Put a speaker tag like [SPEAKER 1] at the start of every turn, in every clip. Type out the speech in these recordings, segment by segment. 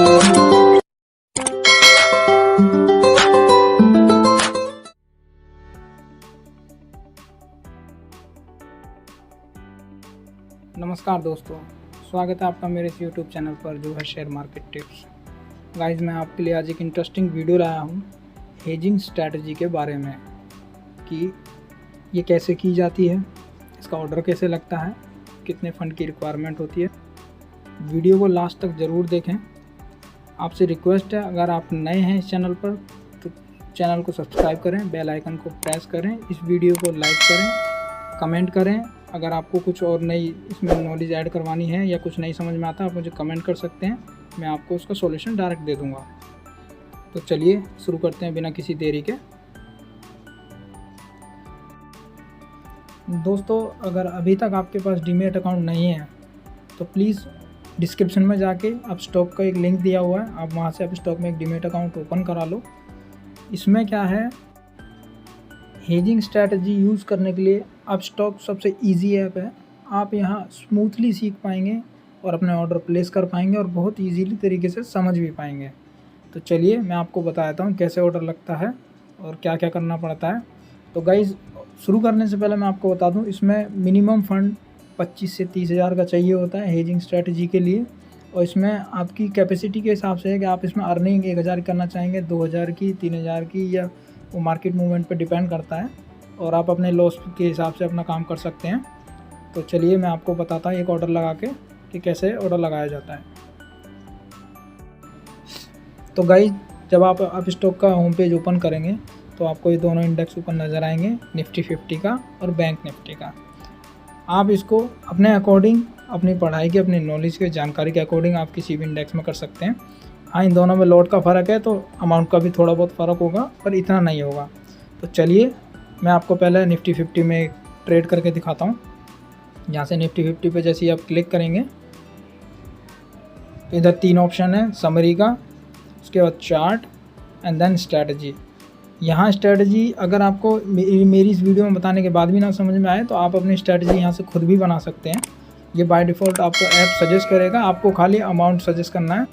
[SPEAKER 1] नमस्कार दोस्तों, स्वागत है आपका मेरे इस यूट्यूब चैनल पर जो है शेयर मार्केट टिप्स। गाइस, मैं आपके लिए आज एक इंटरेस्टिंग वीडियो लाया हूँ हेजिंग स्ट्रैटेजी के बारे में कि ये कैसे की जाती है, इसका ऑर्डर कैसे लगता है, कितने फ़ंड की रिक्वायरमेंट होती है। वीडियो को लास्ट तक ज़रूर देखें। आपसे रिक्वेस्ट है, अगर आप नए हैं इस चैनल पर तो चैनल को सब्सक्राइब करें, बेल आइकन को प्रेस करें, इस वीडियो को लाइक करें, कमेंट करें। अगर आपको कुछ और नई इसमें नॉलेज ऐड करवानी है या कुछ नहीं समझ में आता, आप मुझे कमेंट कर सकते हैं, मैं आपको उसका सॉल्यूशन डायरेक्ट दे दूंगा। तो चलिए शुरू करते हैं बिना किसी देरी के। दोस्तों, अगर अभी तक आपके पास डीमैट अकाउंट नहीं है तो प्लीज़ डिस्क्रिप्शन में जाके आप स्टॉक का एक लिंक दिया हुआ है, आप वहाँ से आप स्टॉक में एक डीमैट अकाउंट ओपन करा लो। इसमें क्या है, हेजिंग स्ट्रैटेजी यूज़ करने के लिए अब स्टॉक सबसे इजी ऐप है। आप यहाँ स्मूथली सीख पाएंगे और अपने ऑर्डर प्लेस कर पाएंगे और बहुत इजीली तरीके से समझ भी पाएंगे। तो चलिए मैं आपको बताता हूँ कैसे ऑर्डर लगता है और क्या क्या करना पड़ता है। तो गाइज़, शुरू करने से पहले मैं आपको बता दूँ, इसमें मिनिमम फ़ंड 25 से 30 हज़ार का चाहिए होता है हेजिंग स्ट्रैटेजी के लिए। और इसमें आपकी कैपेसिटी के हिसाब से है कि आप इसमें अर्निंग 1000 करना चाहेंगे, 2000 की, 3000 की, या वो मार्केट मूवमेंट पे डिपेंड करता है और आप अपने लॉस के हिसाब से अपना काम कर सकते हैं। तो चलिए मैं आपको बताता हूँ एक ऑर्डर लगा के कि कैसे ऑर्डर लगाया जाता है। तो गाइस, जब आप स्टॉक का होम पेज ओपन करेंगे तो आपको ये दोनों इंडेक्स ऊपर नज़र आएंगे, निफ्टी 50 का और बैंक निफ्टी का। आप इसको अपने अकॉर्डिंग, अपनी पढ़ाई की, अपनी नॉलेज की जानकारी के अकॉर्डिंग आप किसी भी इंडेक्स में कर सकते हैं। हाँ, इन दोनों में लॉट का फ़र्क है तो अमाउंट का भी थोड़ा बहुत फ़र्क होगा, पर इतना नहीं होगा। तो चलिए मैं आपको पहले निफ्टी 50 में ट्रेड करके दिखाता हूँ। यहाँ से निफ्टी 50 पे जैसे ही आप क्लिक करेंगे तो इधर 3 ऑप्शन है, समरी का, उसके बाद चार्ट एंड देन स्ट्रैटेजी। यहाँ स्ट्रैटेजी अगर आपको मेरी इस वीडियो में बताने के बाद भी ना समझ में आए तो आप अपनी स्ट्रैटेजी यहाँ से खुद भी बना सकते हैं। ये बाय डिफ़ॉल्ट आपको ऐप सजेस्ट करेगा, आपको खाली अमाउंट सजेस्ट करना है।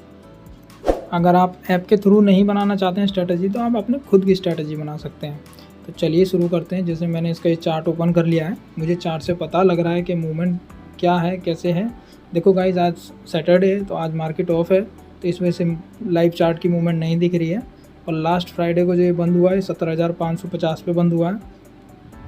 [SPEAKER 1] अगर आप ऐप के थ्रू नहीं बनाना चाहते हैं स्ट्रैटेजी तो आप अपने खुद की स्ट्रैटेजी बना सकते हैं। तो चलिए शुरू करते हैं। जैसे मैंने इसका ये चार्ट ओपन कर लिया है, मुझे चार्ट से पता लग रहा है कि मूवमेंट क्या है, कैसे है। देखो गाइज, आज सैटरडे है तो आज मार्केट ऑफ है, तो इस वजह से लाइव चार्ट की मूवमेंट नहीं दिख रही है। और लास्ट फ्राइडे को जो ये बंद हुआ है 17,550 पे बंद हुआ है।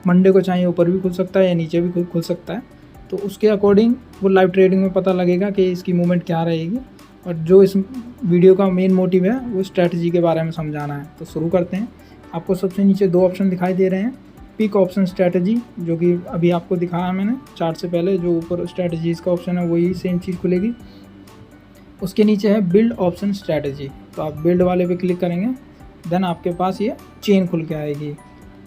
[SPEAKER 1] मंडे को चाहे ऊपर भी खुल सकता है या नीचे भी खुल सकता है, तो उसके अकॉर्डिंग वो लाइव ट्रेडिंग में पता लगेगा कि इसकी मूवमेंट क्या रहेगी। और जो इस वीडियो का मेन मोटिव है वो स्ट्रैटेजी के बारे में समझाना है। तो शुरू करते हैं। आपको सबसे नीचे 2 ऑप्शन दिखाई दे रहे हैं, पिक ऑप्शन स्ट्रैटेजी, जो कि अभी आपको दिखाया मैंने चार्ट से पहले, जो ऊपर स्ट्रैटेजीज़ का ऑप्शन है वही सेम चीज़ खुलेगी। उसके नीचे है बिल्ड ऑप्शन स्ट्रैटेजी, तो आप बिल्ड वाले पे क्लिक करेंगे, देन आपके पास ये चेन खुल के आएगी।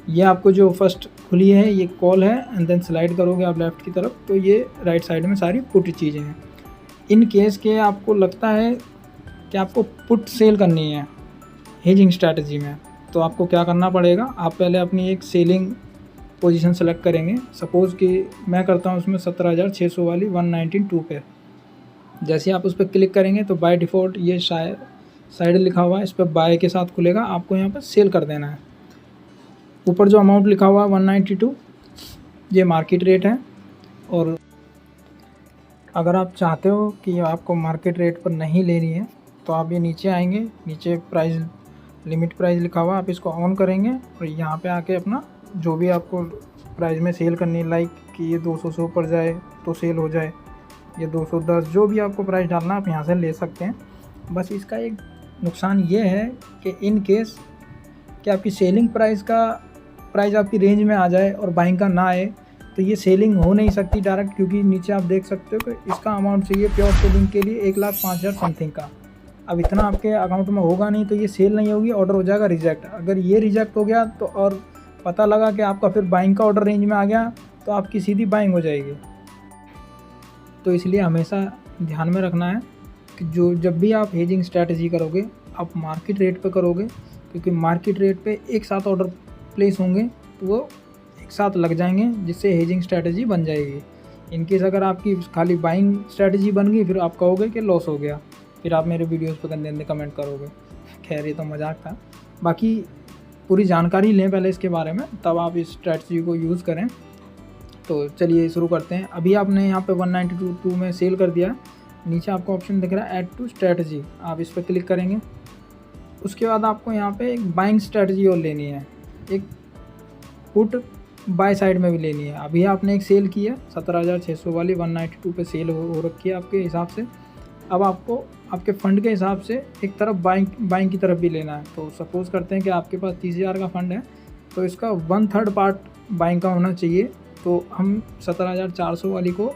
[SPEAKER 1] ये आपको जो फर्स्ट खुली है ये कॉल है, एंड देन स्लाइड करोगे आप लेफ़्ट की तरफ तो ये राइट साइड में सारी पुट चीज़ें हैं। इन केस के आपको लगता है कि आपको पुट सेल करनी है हेजिंग स्ट्रैटेजी में, तो आपको क्या करना पड़ेगा, आप पहले अपनी एक सेलिंग पोजीशन सेलेक्ट करेंगे। सपोज़ कि मैं करता हूँ उसमें 17,600 वाली 192 पे। जैसे आप उस पर क्लिक करेंगे तो बाय डिफ़ॉल्ट ये साइड लिखा हुआ है, इस पर बाय के साथ खुलेगा, आपको यहाँ पर सेल कर देना है। ऊपर जो अमाउंट लिखा हुआ है 192, ये मार्केट रेट है। और अगर आप चाहते हो कि आपको मार्केट रेट पर नहीं लेनी है तो आप ये नीचे आएंगे, नीचे प्राइस, लिमिट प्राइस लिखा हुआ, आप इसको ऑन करेंगे और यहाँ पे आके अपना जो भी आपको प्राइस में सेल करनी है, लाइक कि ये 200 से ऊपर जाए तो सेल हो जाए, ये 210, जो भी आपको प्राइस डालना आप यहाँ से ले सकते हैं। बस इसका एक नुकसान ये है कि इन केस कि आपकी सेलिंग प्राइस आपकी रेंज में आ जाए और बाइंग का ना आए तो ये सेलिंग हो नहीं सकती डायरेक्ट, क्योंकि नीचे आप देख सकते हो कि इसका अमाउंट चाहिए प्योर सेलिंग के लिए 1,05,000 समथिंग का। अब इतना आपके अकाउंट में होगा नहीं तो ये सेल नहीं होगी, ऑर्डर हो जाएगा रिजेक्ट। अगर ये रिजेक्ट हो गया तो और पता लगा कि आपका फिर बाइंग का ऑर्डर रेंज में आ गया तो आपकी सीधी बाइंग हो जाएगी। तो इसलिए हमेशा ध्यान में रखना है कि जब भी आप हेजिंग स्ट्रैटेजी करोगे आप मार्केट रेट पे करोगे, क्योंकि मार्केट रेट पे एक साथ ऑर्डर प्लेस होंगे तो वो एक साथ लग जाएंगे, जिससे हेजिंग स्ट्रैटेजी बन जाएगी। इनकेस अगर आपकी खाली बाइंग स्ट्रैटेजी बन गई फिर आप कहोगे कि लॉस हो गया, फिर आप मेरे वीडियोस पर गंदे गंदे कमेंट करोगे। खैर ये तो मजाक था। बाकी पूरी जानकारी लें पहले इसके बारे में, तब आप इस स्ट्रैटेजी को यूज़ करें। तो चलिए शुरू करते हैं। अभी आपने यहाँ पे 192 में सेल कर दिया, नीचे आपको ऑप्शन दिख रहा है ऐड टू स्ट्रैटेजी, आप इस पर क्लिक करेंगे। उसके बाद आपको यहाँ पे एक बाइंग स्ट्रैटेजी और लेनी है, एक पुट बाय साइड में भी लेनी है। अभी आपने एक सेल की है 17,600 वाली 192 पे सेल हो रखी है आपके हिसाब से। अब आपको आपके फ़ंड के हिसाब से एक तरफ बाइंग की तरफ भी लेना है। तो सपोज़ करते हैं कि आपके पास 30,000 का फ़ंड है, तो इसका 1/3 पार्ट बाइंग का होना चाहिए। तो हम 17,400 वाली को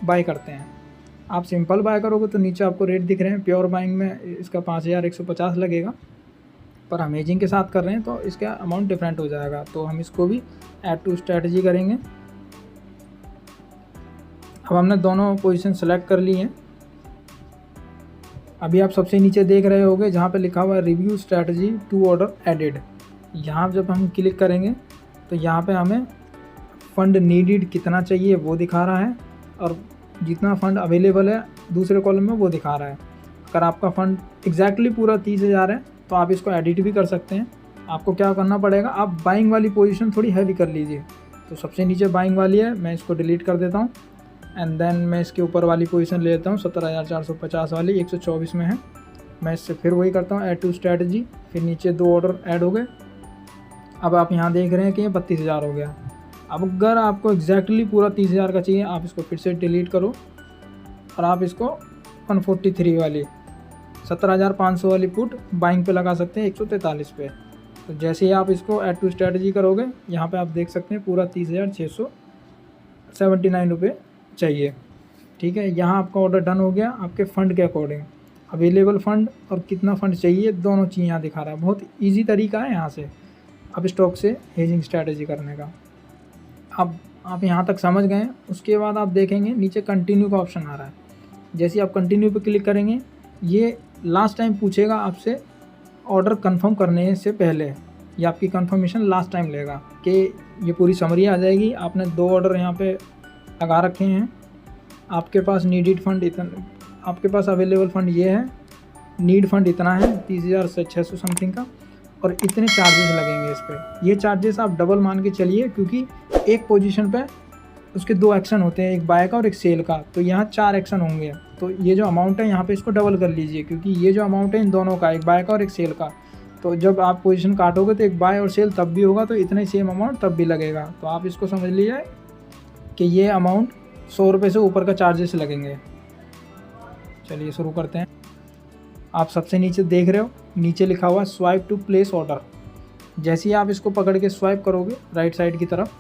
[SPEAKER 1] बाय करते हैं। आप सिंपल बाय करोगे तो नीचे आपको रेट दिख रहे हैं, प्योर बाइंग में इसका 5,150 लगेगा, पर अमेजिंग के साथ कर रहे हैं तो इसका अमाउंट डिफरेंट हो जाएगा। तो हम इसको भी ऐड टू स्ट्रैटेजी करेंगे। अब हमने दोनों पोजीशन सेलेक्ट कर ली हैं। अभी आप सबसे नीचे देख रहे होंगे जहाँ पे लिखा हुआ है review strategy to order added. यहाँ जब हम क्लिक करेंगे तो यहाँ पे हमें फ़ंड नीडेड कितना चाहिए वो दिखा रहा है, और जितना फ़ंड अवेलेबल है दूसरे कॉलम में वो दिखा रहा है। अगर आपका फ़ंड एग्जैक्टली पूरा 30,000 है तो आप इसको एडिट भी कर सकते हैं। आपको क्या करना पड़ेगा, आप बाइंग वाली पोजीशन थोड़ी हैवी कर लीजिए। तो सबसे नीचे बाइंग वाली है, मैं इसको डिलीट कर देता हूँ। एंड देन मैं इसके ऊपर वाली पोजीशन ले लेता हूँ 17,450 वाली 124 में है। मैं इससे फिर वही करता हूँ ऐड टू स्ट्रैटेजी, फिर नीचे 2 ऑर्डर ऐड हो गए। अब आप यहाँ देख रहे हैं कि ये 32,000 हो गया। अब अगर आपको एग्जैक्टली पूरा 30,000 का चाहिए, आप इसको फिर से डिलीट करो और आप इसको 143 वाली 17,500 वाली पुट बाइंग पे लगा सकते हैं 143 पे। तो जैसे ही आप इसको ऐड टू स्ट्रैटेजी करोगे, यहाँ पे आप देख सकते हैं पूरा 30,679 रुपये चाहिए। ठीक है, यहाँ आपका ऑर्डर डन हो गया आपके फ़ंड के अकॉर्डिंग। अवेलेबल फ़ंड और कितना फ़ंड चाहिए दोनों चीज़ यहाँ दिखा रहा है। बहुत ईजी तरीका है यहाँ से अब स्टॉक से हेजिंग स्ट्रैटेजी करने का। अब आप यहाँ तक समझ गए। उसके बाद आप देखेंगे नीचे कंटिन्यू का ऑप्शन आ रहा है। जैसे ही आप कंटिन्यू पे क्लिक करेंगे, ये लास्ट टाइम पूछेगा आपसे ऑर्डर कंफर्म करने से पहले, ये आपकी कंफर्मेशन लास्ट टाइम लेगा कि ये पूरी समरी आ जाएगी। आपने 2 ऑर्डर यहाँ पे लगा रखे हैं, आपके पास नीडेड फंड इतना, आपके पास अवेलेबल फंड ये है, नीड फंड इतना है 30,600 समथिंग का, और इतने चार्जेस लगेंगे इस पर। ये चार्जेस आप डबल मान के चलिए, क्योंकि एक पोजीशन पे उसके 2 एक्शन होते हैं, एक बाय का और एक सेल का। तो यहाँ 4 एक्शन होंगे। तो ये जो अमाउंट है यहाँ पे इसको डबल कर लीजिए, क्योंकि ये जो अमाउंट है इन दोनों का, एक बाय का और एक सेल का। तो जब आप पोजीशन काटोगे तो एक बाय और सेल तब भी होगा, तो इतने सेम अमाउंट तब भी लगेगा। तो आप इसको समझ लीजिए कि ये अमाउंट 100 रुपये से ऊपर का चार्जेस लगेंगे। चलिए शुरू करते हैं। आप सबसे नीचे देख रहे हो, नीचे लिखा हुआ स्वाइप टू प्लेस ऑर्डर। जैसे ही आप इसको पकड़ के स्वाइप करोगे राइट साइड की तरफ,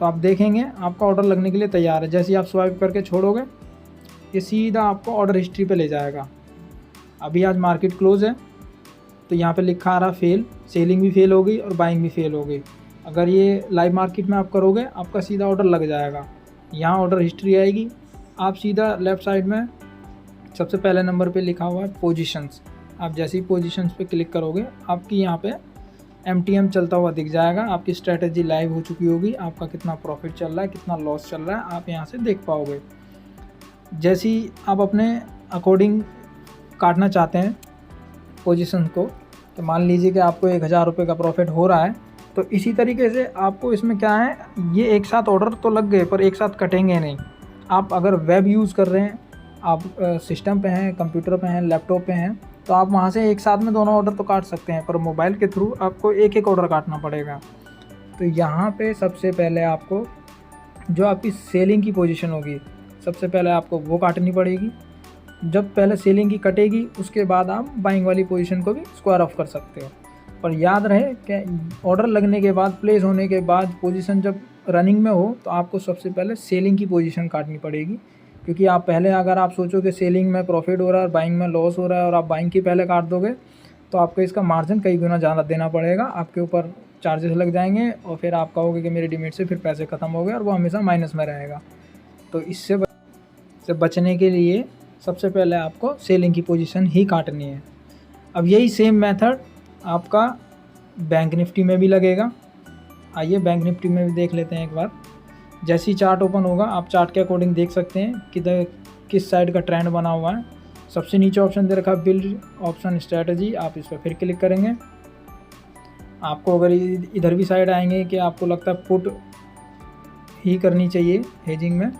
[SPEAKER 1] तो आप देखेंगे आपका ऑर्डर लगने के लिए तैयार है। जैसे ही आप स्वाइप करके छोड़ोगे, ये सीधा आपको ऑर्डर हिस्ट्री पे ले जाएगा। अभी आज मार्केट क्लोज है तो यहाँ पे लिखा आ रहा फेल, सेलिंग भी फेल हो गई और बाइंग भी फेल हो गई। अगर ये लाइव मार्केट में आप करोगे, आपका सीधा ऑर्डर लग जाएगा। यहाँ ऑर्डर हिस्ट्री आएगी, आप सीधा लेफ़्ट साइड में सबसे पहले नंबर पे लिखा हुआ है पोजीशंस। आप जैसे ही पोजीशंस पे क्लिक करोगे, आपकी यहाँ पे MTM चलता हुआ दिख जाएगा। आपकी स्ट्रैटेजी लाइव हो चुकी होगी, आपका कितना प्रॉफिट चल रहा है, कितना लॉस चल रहा है, आप यहाँ से देख पाओगे। जैसे ही आप अपने अकॉर्डिंग काटना चाहते हैं पोजीशन को, तो मान लीजिए कि आपको 1,000 रुपये का प्रॉफिट हो रहा है, तो इसी तरीके से आपको इसमें क्या है, ये एक साथ ऑर्डर तो लग गए पर एक साथ कटेंगे नहीं। आप अगर वेब यूज़ कर रहे हैं, आप सिस्टम पे हैं, कंप्यूटर पे हैं, लैपटॉप पे हैं, तो आप वहाँ से एक साथ में दोनों ऑर्डर तो काट सकते हैं, पर मोबाइल के थ्रू आपको एक एक ऑर्डर काटना पड़ेगा। तो यहाँ पे सबसे पहले आपको जो आपकी सेलिंग की पोजीशन होगी, सबसे पहले आपको वो काटनी पड़ेगी। जब पहले सेलिंग की कटेगी, उसके बाद आप बाइंग वाली पोजीशन को भी स्क्वायर ऑफ कर सकते हो। पर याद रहे कि ऑर्डर लगने के बाद, प्लेस होने के बाद, पोजीशन जब रनिंग में हो, तो आपको सबसे पहले सेलिंग की पोजीशन काटनी पड़ेगी। क्योंकि आप पहले अगर आप सोचो कि सेलिंग में प्रॉफिट हो रहा है और बाइंग में लॉस हो रहा है, और आप बाइंग की पहले काट दोगे, तो आपको इसका मार्जिन कई गुना ज़्यादा देना पड़ेगा, आपके ऊपर चार्जेस लग जाएंगे, और फिर आप कहोगे कि मेरे डिमेट से फिर पैसे ख़त्म हो गए, और वो हमेशा माइनस में रहेगा। तो इससे बचने के लिए सबसे पहले आपको सेलिंग की पोजीशन ही काटनी है। अब यही सेम मेथड आपका बैंक निफ्टी में भी लगेगा। आइए बैंक निफ्टी में भी देख लेते हैं एक बार। जैसे ही चार्ट ओपन होगा, आप चार्ट के अकॉर्डिंग देख सकते हैं कि किस साइड का ट्रेंड बना हुआ है। सबसे नीचे ऑप्शन दे रखा है बिल्ड ऑप्शन स्ट्रैटेजी, आप इस पर फिर क्लिक करेंगे। आपको अगर इधर भी साइड आएंगे कि आपको लगता है पुट ही करनी चाहिए हेजिंग में,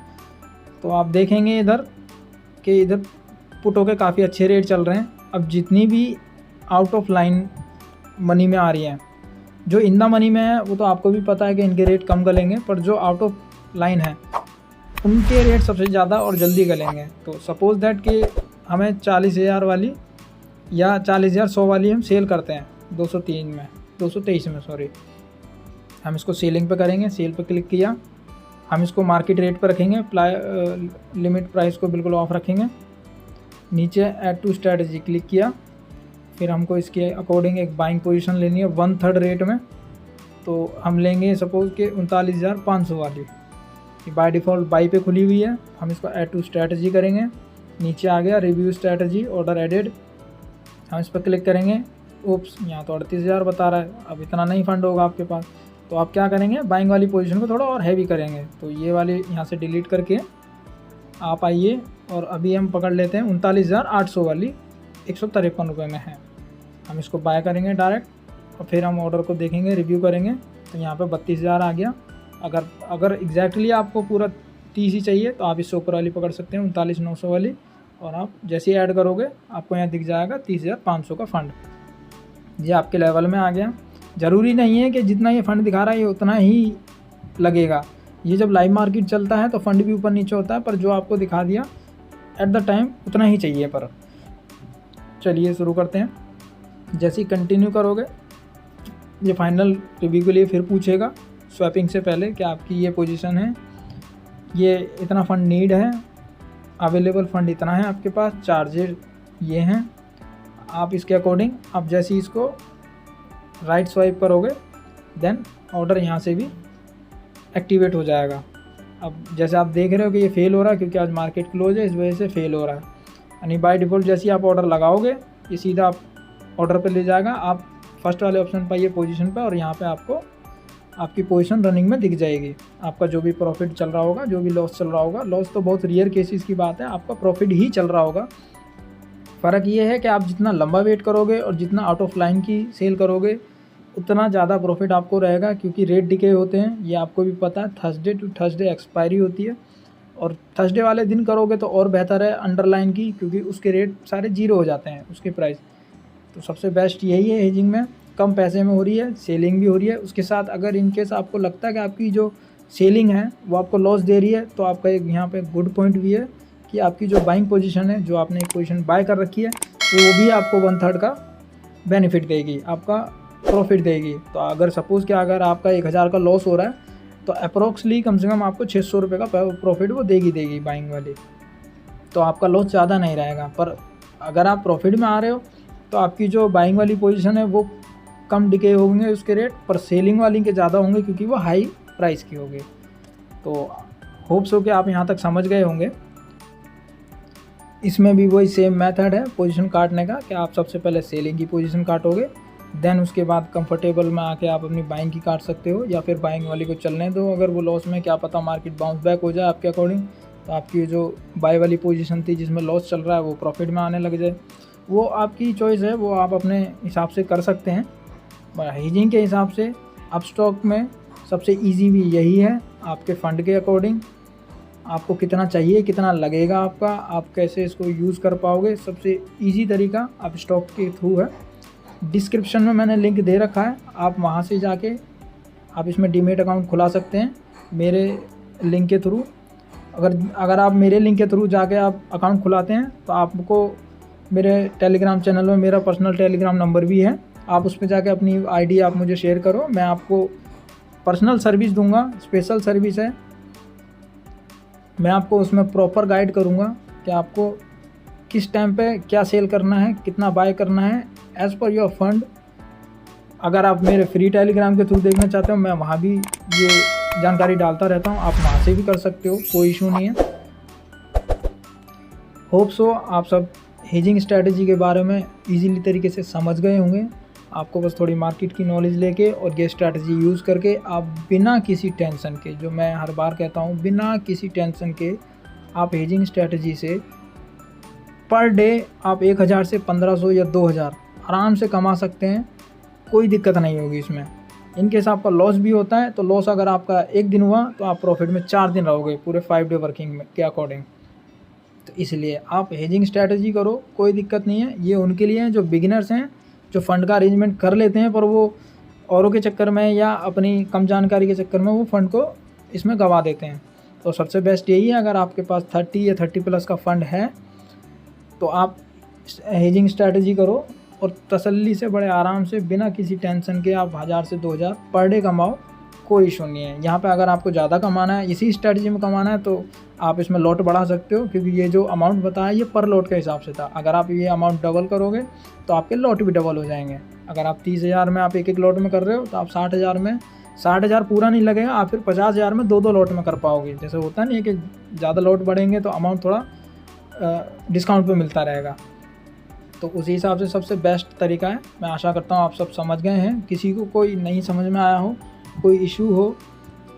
[SPEAKER 1] तो आप देखेंगे इधर कि इधर पुटों के काफ़ी अच्छे रेट चल रहे हैं। अब जितनी भी आउट ऑफ लाइन मनी में आ रही हैं, जो इन द मनी में है वो तो आपको भी पता है कि इनके रेट कम गलेंगे, पर जो आउट ऑफ लाइन है उनके रेट सबसे ज़्यादा और जल्दी गलेंगे। तो सपोज़ दैट कि हमें 40,000 वाली या 40,100 वाली हम सेल करते हैं 223 में सॉरी, हम इसको सेलिंग पे करेंगे, सेल पे क्लिक किया, हम इसको मार्केट रेट पर रखेंगे, लिमिट प्राइस को बिल्कुल ऑफ रखेंगे, नीचे ऐड टू स्ट्रैटेजी क्लिक किया, फिर हमको इसके अकॉर्डिंग एक बाइंग पोजीशन लेनी है 1/3 रेट में। तो हम लेंगे सपोज़ कि 39,500 वाली, ये बाय डिफ़ॉल्ट बाई पे खुली हुई है, हम इसको ऐड टू स्ट्रैटेजी करेंगे, नीचे आ गया रिव्यू स्ट्रैटेजी ऑर्डर एडेड, हम इस पर क्लिक करेंगे। ओप्स, यहाँ तो 38,000 बता रहा है, अब इतना नहीं फंड होगा आपके पास, तो आप क्या करेंगे, बाइंग वाली पोजीशन को थोड़ा और हैवी करेंगे। तो ये वाली यहाँ से डिलीट करके आप आइए और अभी हम पकड़ लेते हैं 39,800 वाली, 153 रुपये में है, हम इसको बाय करेंगे डायरेक्ट और फिर हम ऑर्डर को देखेंगे, रिव्यू करेंगे, तो यहाँ पे 32,000 आ गया। अगर एग्जैक्टली आपको पूरा 30 ही चाहिए तो आप इससे ऊपर वाली पकड़ सकते हैं 39,900 वाली, और आप जैसे ही ऐड करोगे आपको यहाँ दिख जाएगा 30,500 का फ़ंड, ये आपके लेवल में आ गया। ज़रूरी नहीं है कि जितना ये फ़ंड दिखा रहा है ये उतना ही लगेगा, ये जब लाइव मार्केट चलता है तो फ़ंड भी ऊपर नीचे होता है, पर जो आपको दिखा दिया एट द टाइम उतना ही चाहिए। पर चलिए शुरू करते हैं। जैसे ही कंटिन्यू करोगे ये फाइनल रिव्यू के लिए फिर पूछेगा स्वैपिंग से पहले कि आपकी ये पोजीशन है, ये इतना फ़ंड नीड है, अवेलेबल फ़ंड इतना है आपके पास, चार्जेस ये हैं। आप इसके अकॉर्डिंग आप जैसे ही इसको राइट स्वाइप करोगे देन ऑर्डर यहाँ से भी एक्टिवेट हो जाएगा। अब जैसे आप देख रहे हो कि ये फेल हो रहा है क्योंकि आज मार्केट क्लोज है, इस वजह से फेल हो रहा है। यानी बाय डिफ़ॉल्ट जैसे ही आप ऑर्डर लगाओगे ये सीधा आप ऑर्डर पे ले जाएगा। आप फर्स्ट वाले ऑप्शन पाइए पोजीशन पे, और यहाँ पे आपको आपकी पोजीशन रनिंग में दिख जाएगी, आपका जो भी प्रॉफिट चल रहा होगा, जो भी लॉस चल रहा होगा। लॉस तो बहुत रेयर केसेस की बात है, आपका प्रॉफिट ही चल रहा होगा। फ़र्क ये है कि आप जितना लंबा वेट करोगे और जितना आउट ऑफ लाइन की सेल करोगे उतना ज़्यादा प्रॉफिट आपको रहेगा, क्योंकि रेट डिके होते हैं, ये आपको भी पता है। थर्सडे टू थर्सडे एक्सपायरी होती है, और थर्सडे वाले दिन करोगे तो और बेहतर है अंडरलाइन की, क्योंकि उसके रेट सारे जीरो हो जाते हैं उसके प्राइस। तो सबसे बेस्ट यही है हेजिंग में, कम पैसे में हो रही है, सेलिंग भी हो रही है। उसके साथ अगर इनकेस आपको लगता है कि आपकी जो सेलिंग है वो आपको लॉस दे रही है, तो आपका एक यहाँ पे गुड पॉइंट भी है कि आपकी जो बाइंग पोजीशन है, जो आपने एक पोजीशन बाय कर रखी है, वो भी आपको 1/3 का बेनिफिट देगी, आपका प्रॉफिट देगी। तो अगर सपोज़ कि अगर आपका 1,000 का लॉस हो रहा है तो अप्रोक्सली कम से कम आपको 600 रुपये का प्रॉफिट वो देगी बाइंग वाली, तो आपका लॉस ज़्यादा नहीं रहेगा। पर अगर आप प्रॉफिट में आ रहे हो तो आपकी जो बाइंग वाली पोजीशन है वो कम डिके होंगे उसके रेट, पर सेलिंग वाली के ज़्यादा होंगे क्योंकि वो हाई प्राइस की होगी। तो होप्स हो कि आप यहाँ तक समझ गए होंगे। इसमें भी वही सेम मेथड है पोजीशन काटने का, कि आप सबसे पहले सेलिंग की पोजीशन काटोगे, देन उसके बाद कंफर्टेबल में आके आप अपनी बाइंग की काट सकते हो, या फिर बाइंग वाली को चलने दो। अगर वो लॉस में, क्या पता मार्केट बाउंस बैक हो जाए आपके अकॉर्डिंग, तो आपकी जो बाय वाली पोजीशन थी जिसमें लॉस चल रहा है वो प्रॉफिट में आने लग जाए। वो आपकी चॉइस है, वो आप अपने हिसाब से कर सकते हैं। हेजिंग के हिसाब से अप स्टॉक में सबसे ईजी भी यही है, आपके फ़ंड के अकॉर्डिंग आपको कितना चाहिए, कितना लगेगा आपका, आप कैसे इसको यूज़ कर पाओगे, सबसे ईजी तरीका अप स्टॉक के थ्रू है। डिस्क्रिप्शन में मैंने लिंक दे रखा है, आप वहाँ से जाके आप इसमें डीमेट अकाउंट खुला सकते हैं मेरे लिंक के थ्रू। अगर आप मेरे लिंक के थ्रू जाके आप अकाउंट खुलाते हैं तो आपको मेरे टेलीग्राम चैनल में मेरा पर्सनल टेलीग्राम नंबर भी है, आप उस पर जाके अपनी आईडी आप मुझे शेयर करो, मैं आपको पर्सनल सर्विस दूंगा, स्पेशल सर्विस है। मैं आपको उसमें प्रॉपर गाइड करूंगा कि आपको किस टाइम पे क्या सेल करना है, कितना बाय करना है, एज़ पर योर फंड। अगर आप मेरे फ्री टेलीग्राम के थ्रू देखना चाहते हो, मैं वहाँ भी ये जानकारी डालता रहता हूँ, आप वहाँ से भी कर सकते हो, कोई इशू नहीं है। होप सो आप सब हेजिंग स्ट्रैटेजी के बारे में इजीली तरीके से समझ गए होंगे। आपको बस थोड़ी मार्केट की नॉलेज लेके और ये स्ट्रैटेजी यूज़ करके आप बिना किसी टेंशन के, जो मैं हर बार कहता हूँ, बिना किसी टेंशन के आप हेजिंग स्ट्रैटेजी से पर डे आप 1000 से 1500 या 2000 आराम से कमा सकते हैं, कोई दिक्कत नहीं होगी इसमें। इनकेस आपका लॉस भी होता है तो लॉस अगर आपका एक दिन हुआ तो आप प्रॉफिट में 4 दिन रहोगे पूरे 5 डे वर्किंग में के अकॉर्डिंग। तो इसलिए आप हेजिंग स्ट्रैटेजी करो, कोई दिक्कत नहीं है। ये उनके लिए हैं जो बिगिनर्स हैं, जो फंड का अरेंजमेंट कर लेते हैं पर वो औरों के चक्कर में या अपनी कम जानकारी के चक्कर में वो फंड को इसमें गंवा देते हैं। तो सबसे बेस्ट यही है, अगर आपके पास 30 या 30+ का फंड है तो आप हेजिंग स्ट्रैटेजी करो और तसल्ली से बड़े आराम से बिना किसी टेंशन के आप 1000 से 2000 पर डे कमाओ, कोई इशू नहीं है। यहाँ पे अगर आपको ज़्यादा कमाना है, इसी स्ट्रैटेजी में कमाना है, तो आप इसमें लॉट बढ़ा सकते हो, क्योंकि ये जो अमाउंट बताया ये पर लॉट के हिसाब से था। अगर आप ये अमाउंट डबल करोगे तो आपके लॉट भी डबल हो जाएंगे। अगर आप 30,000 में आप एक लॉट में कर रहे हो तो आप 60,000 में 60,000 पूरा नहीं लगेगा, आप फिर 50,000 में 2 लॉट में कर पाओगे। जैसे होता नहीं है कि ज़्यादा लॉट बढ़ेंगे तो अमाउंट थोड़ा डिस्काउंट पे मिलता रहेगा। तो उसी हिसाब से सबसे बेस्ट तरीका है। मैं आशा करता हूँ आप सब समझ गए हैं। किसी को कोई नहीं समझ में आया हो, कोई इशू हो,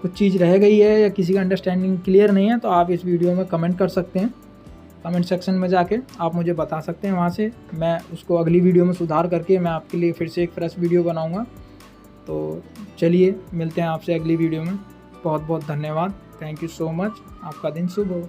[SPEAKER 1] कुछ चीज़ रह गई है या किसी का अंडरस्टैंडिंग क्लियर नहीं है, तो आप इस वीडियो में कमेंट कर सकते हैं। कमेंट सेक्शन में जाके आप मुझे बता सकते हैं, वहाँ से मैं उसको अगली वीडियो में सुधार करके मैं आपके लिए फिर से एक फ्रेश वीडियो बनाऊँगा। तो चलिए मिलते हैं आपसे अगली वीडियो में। बहुत बहुत धन्यवाद। Thank you so much. आपका दिन शुभ हो।